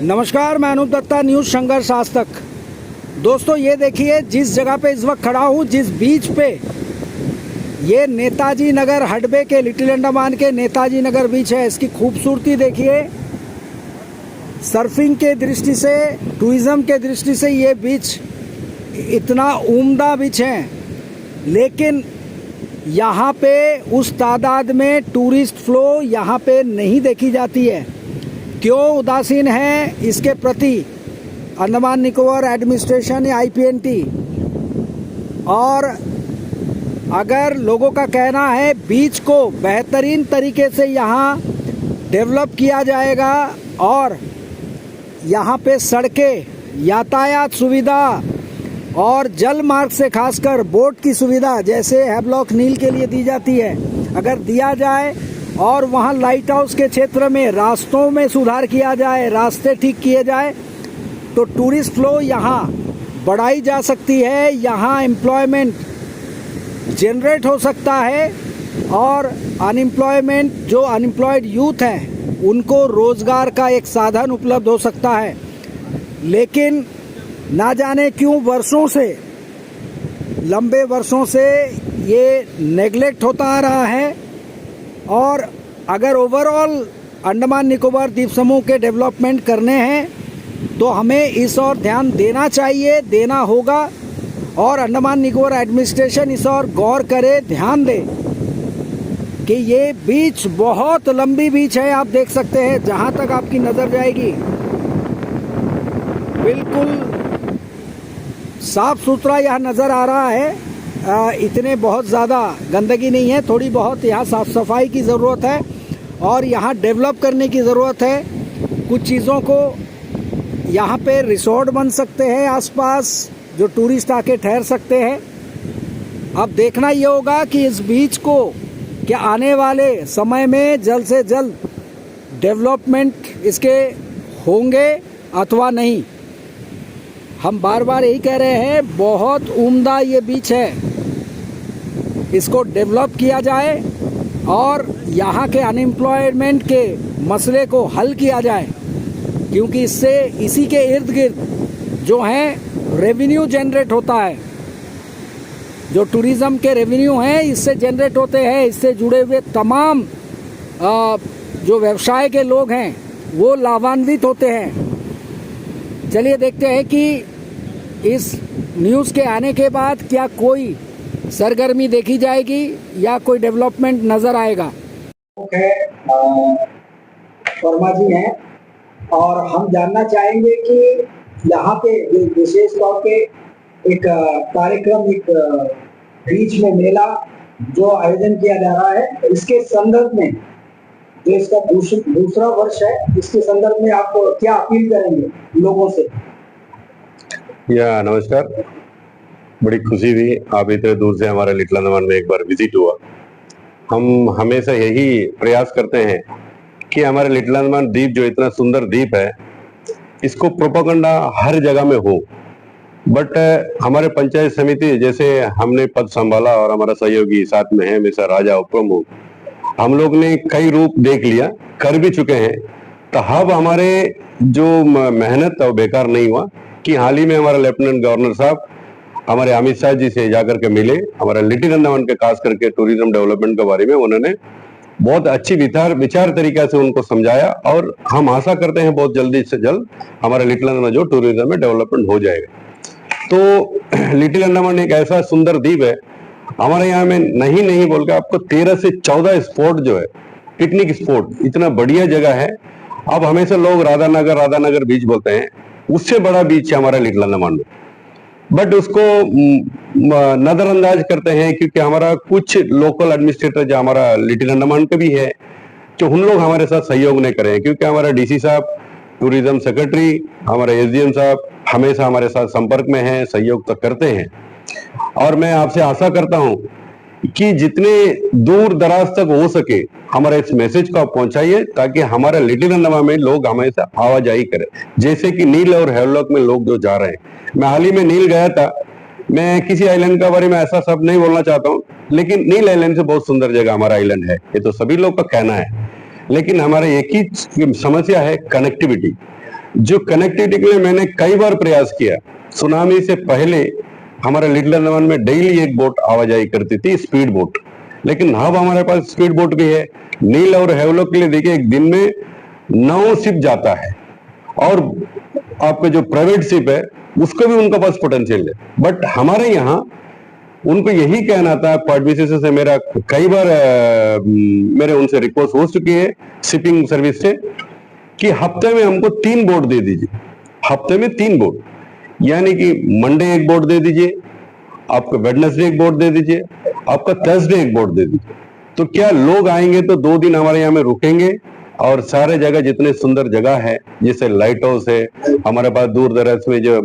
नमस्कार, मैं अनूप दत्ता, न्यूज़ संघर्ष आज तक। दोस्तों, ये देखिए जिस जगह पे इस वक्त खड़ा हूँ, जिस बीच पे, ये नेताजी नगर हडबे के, लिटिल अंडमान के नेताजी नगर बीच है। इसकी खूबसूरती देखिए। सर्फिंग के दृष्टि से, टूरिज़्म के दृष्टि से ये बीच इतना उम्दा बीच है, लेकिन यहाँ पे उस तादाद में टूरिस्ट फ्लो यहाँ पे नहीं देखी जाती है। क्यों उदासीन है इसके प्रति अंडमान निकोबार एडमिनिस्ट्रेशन या आईपीएनटी? और अगर लोगों का कहना है बीच को बेहतरीन तरीके से यहाँ डेवलप किया जाएगा और यहाँ पे सड़कें, यातायात सुविधा और जल मार्ग से खासकर बोट की सुविधा जैसे हैवलॉक नील के लिए दी जाती है, अगर दिया जाए और वहाँ लाइट हाउस के क्षेत्र में रास्तों में सुधार किया जाए, रास्ते ठीक किए जाए, तो टूरिस्ट फ्लो यहाँ बढ़ाई जा सकती है। यहाँ एम्प्लॉयमेंट जनरेट हो सकता है और अनएम्प्लॉयमेंट, जो अनएम्प्लॉयड यूथ हैं, उनको रोज़गार का एक साधन उपलब्ध हो सकता है। लेकिन ना जाने क्यों वर्षों से, लंबे वर्षों से ये नेगलेक्ट होता आ रहा है। और अगर ओवरऑल अंडमान निकोबार द्वीप समूह के डेवलपमेंट करने हैं तो हमें इस ओर ध्यान देना चाहिए, देना होगा। और अंडमान निकोबार एडमिनिस्ट्रेशन इस ओर गौर करे, ध्यान दे कि ये बीच बहुत लंबी बीच है। आप देख सकते हैं जहाँ तक आपकी नज़र जाएगी, बिल्कुल साफ सुथरा यह नज़र आ रहा है। इतने बहुत ज़्यादा गंदगी नहीं है, थोड़ी बहुत यहाँ साफ़ सफाई की ज़रूरत है और यहाँ डेवलप करने की ज़रूरत है। कुछ चीज़ों को यहाँ पे रिसोर्ट बन सकते हैं आसपास, जो टूरिस्ट आके ठहर सकते हैं। अब देखना ये होगा कि इस बीच को क्या आने वाले समय में जल्द से जल्द डेवलपमेंट इसके होंगे अथवा नहीं। हम बार बार यही कह रहे हैं, बहुत उम्दा ये बीच है, इसको डेवलप किया जाए और यहाँ के अनएम्प्लॉयमेंट के मसले को हल किया जाए, क्योंकि इससे, इसी के इर्द गिर्द जो हैं रेवेन्यू जनरेट होता है, जो टूरिज़्म के रेवेन्यू हैं इससे जनरेट होते हैं। इससे जुड़े हुए तमाम जो व्यवसाय के लोग हैं वो लाभान्वित होते हैं। चलिए देखते हैं कि इस न्यूज़ के आने के बाद क्या कोई सरगर्मी देखी जाएगी या कोई डेवलपमेंट नज़र आएगा। वर्मा जी हैं और हम जानना चाहेंगे कि यहाँ पे विशेष तौर पे एक कार्यक्रम, एक बीच में मेला जो आयोजन किया जा रहा है, इसके संदर्भ में, जो इसका दूसरा वर्ष है, इसके संदर्भ में आप क्या अपील करेंगे लोगों से? नमस्कार, बड़ी खुशी हुई आप इतने दूर से हमारे लिटिल अंडमान में एक बार विजिट हुआ। हम हमेशा यही प्रयास करते हैं कि हमारे लिटिल अंडमान द्वीप, जो इतना सुंदर द्वीप है, इसको प्रोपेगेंडा हर जगह में हो। बट हमारे पंचायत समिति, जैसे हमने पद संभाला और हमारा सहयोगी साथ में है मिस्टर राजा उपप्रमुख, हम लोग ने कई रूप देख लिया, कर भी चुके हैं। तो अब हमारे जो मेहनत है वो बेकार नहीं हुआ कि हाल ही में हमारा लेफ्टिनेंट गवर्नर साहब हमारे अमित शाह जी से जाकर के मिले। हमारा लिटिल अंडमान के खास करके टूरिज्म डेवलपमेंट के बारे में उन्होंने बहुत अच्छी विचार तरीका से उनको समझाया और हम आशा करते हैं बहुत जल्दी से जल्द हमारे लिटिल अंडमान जो टूरिज्म में डेवलपमेंट हो जाएगा। तो लिटिल अंडमान एक ऐसा सुंदर द्वीप है, हमारे यहाँ में नहीं बोल के आपको 13 से 14 स्पॉट जो है, पिकनिक स्पॉट, इतना बढ़िया जगह है। अब हमेशा लोग राधानगर बीच बोलते हैं, उससे बड़ा बीच है हमारा लिटिल अंडमान में, बट उसको नजरअंदाज करते हैं क्योंकि हमारा कुछ लोकल एडमिनिस्ट्रेटर जो हमारा लिटिल अंडमान के भी है, जो उन लोग हमारे साथ सहयोग नहीं कर रहे हैं, क्योंकि हमारा डीसी साहब, टूरिज्म सेक्रेटरी, हमारे एसडीएम साहब हमेशा हमारे साथ संपर्क में हैं, सहयोग तो करते हैं। और मैं आपसे आशा करता हूं कि जितने दूर दराज तक हो सके हमारे इस मैसेज को आप पहुंचाइए, ताकि हमारे लिटिल अंडमान में लोग हमेशा आवाजाही करें, जैसे कि नील और हैवलॉक में लोग जो जा रहे हैं। मैं हाल ही में नील गया था, मैं किसी आइलैंड के बारे में ऐसा सब नहीं बोलना चाहता हूँ, लेकिन नील आइलैंड से बहुत सुंदर जगह हमारा आइलैंड है, ये तो सभी लोग का कहना है। लेकिन हमारे एक ही समस्या है, कनेक्टिविटी। जो कनेक्टिविटी के लिए मैंने कई बार प्रयास किया। सुनामी से पहले हमारे लिटिल अंडमान में डेली एक बोट आवाजाही करती थी, स्पीड बोट, लेकिन अब हमारे पास स्पीड बोट भी है। नील और हेवलॉक के लिए देखिए एक दिन में 9 शिप जाता है, और आपके जो प्राइवेट शिप है उसको भी उनका पास पोटेंशियल है। बट हमारे यहाँ उनको यही कहना था, पीडीसीसी से मेरा कई बार मेरे उनसे रिक्वेस्ट हो चुकी है शिपिंग सर्विस से, कि हफ्ते में हमको 3 बोट दे दीजिए, हफ्ते में 3 बोट, यानी कि मंडे एक बोट दे दीजिए, आपको वेडनेसडे एक बोट दे दीजिए, आपका थर्सडे एक बोट दे दीजिए। तो क्या लोग आएंगे तो 2 दिन हमारे यहाँ में रुकेंगे, और सारे जगह जितने सुंदर जगह है, जैसे लाइट हाउस है हमारे पास, दूर दराज में जो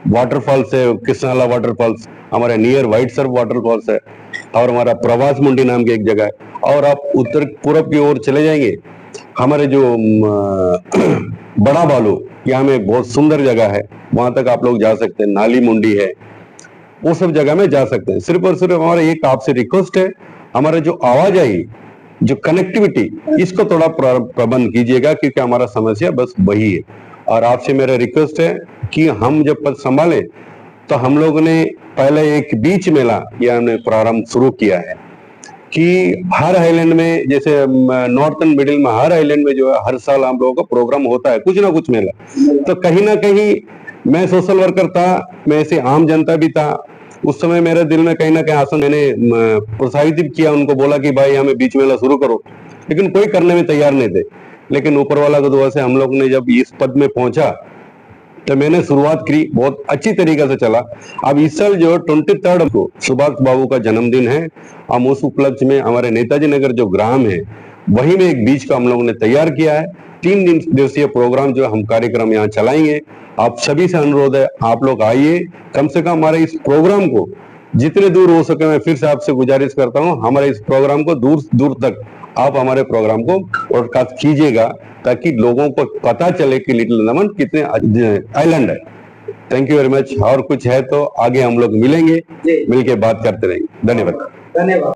वाटरफॉल्स है, कृष्णाला वाटरफॉल्स, हमारे नियर व्हाइट सर्फ वाटरफॉल्स है, और हमारा प्रवास मुंडी नाम की एक जगह है। और आप उत्तर पूरब की ओर चले जाएंगे, हमारे जो बड़ा बालू, यहाँ में बहुत सुंदर जगह है, वहां तक आप लोग जा सकते हैं। नाली मुंडी है, वो सब जगह में जा सकते हैं। सिर्फ और सिर्फ हमारा एक आपसे रिक्वेस्ट है, हमारे जो आवाजाही, जो कनेक्टिविटी, इसको थोड़ा प्रबंध कीजिएगा, क्योंकि हमारा समस्या बस वही है। और आपसे मेरा रिक्वेस्ट है कि हम जब पद संभाले तो हम लोगों ने पहले एक बीच मेला या हमने प्रारंभ शुरू किया है, कि हर आइलैंड में, जैसे नॉर्थन मिडिल में हर आइलैंड में जो है हर साल हम लोगों का प्रोग्राम होता है, कुछ ना कुछ मेला। तो कहीं ना कहीं मैं सोशल वर्कर था, मैं ऐसे आम जनता भी था, उस समय मेरे दिल में कहीं ना कहीं आसन, मैंने प्रोत्साहित किया उनको, बोला कि भाई हमें बीच मेला शुरू करो, लेकिन कोई करने में तैयार नहीं थे। लेकिन ऊपर वाला की दुआ से हम लोग ने जब इस पद में पहुंचा तो मैंने शुरुआत की, बहुत अच्छी तरीके से चला। अब इस साल जो 23 को सुभाष बाबू का जन्मदिन है, हम उस उपलक्ष्य में हमारे नेताजी नगर जो ग्राम है वहीं में एक बीच का हम लोगों ने तैयार किया है। 3 दिवसीय प्रोग्राम जो हम कार्यक्रम यहाँ चलाएंगे। आप सभी से अनुरोध है, आप लोग आइए, कम से कम हमारे इस प्रोग्राम को जितने दूर हो सके, मैं फिर से आपसे गुजारिश करता हूँ, हमारे इस प्रोग्राम को दूर दूर तक आप हमारे प्रोग्राम को ब्रॉडकास्ट कीजिएगा, ताकि लोगों को पता चले कि लिटिल अंडमान कितने आइलैंड है। Thank you very much. और कुछ है तो आगे हम लोग मिलेंगे, मिलके बात करते रहेंगे। धन्यवाद। धन्यवाद।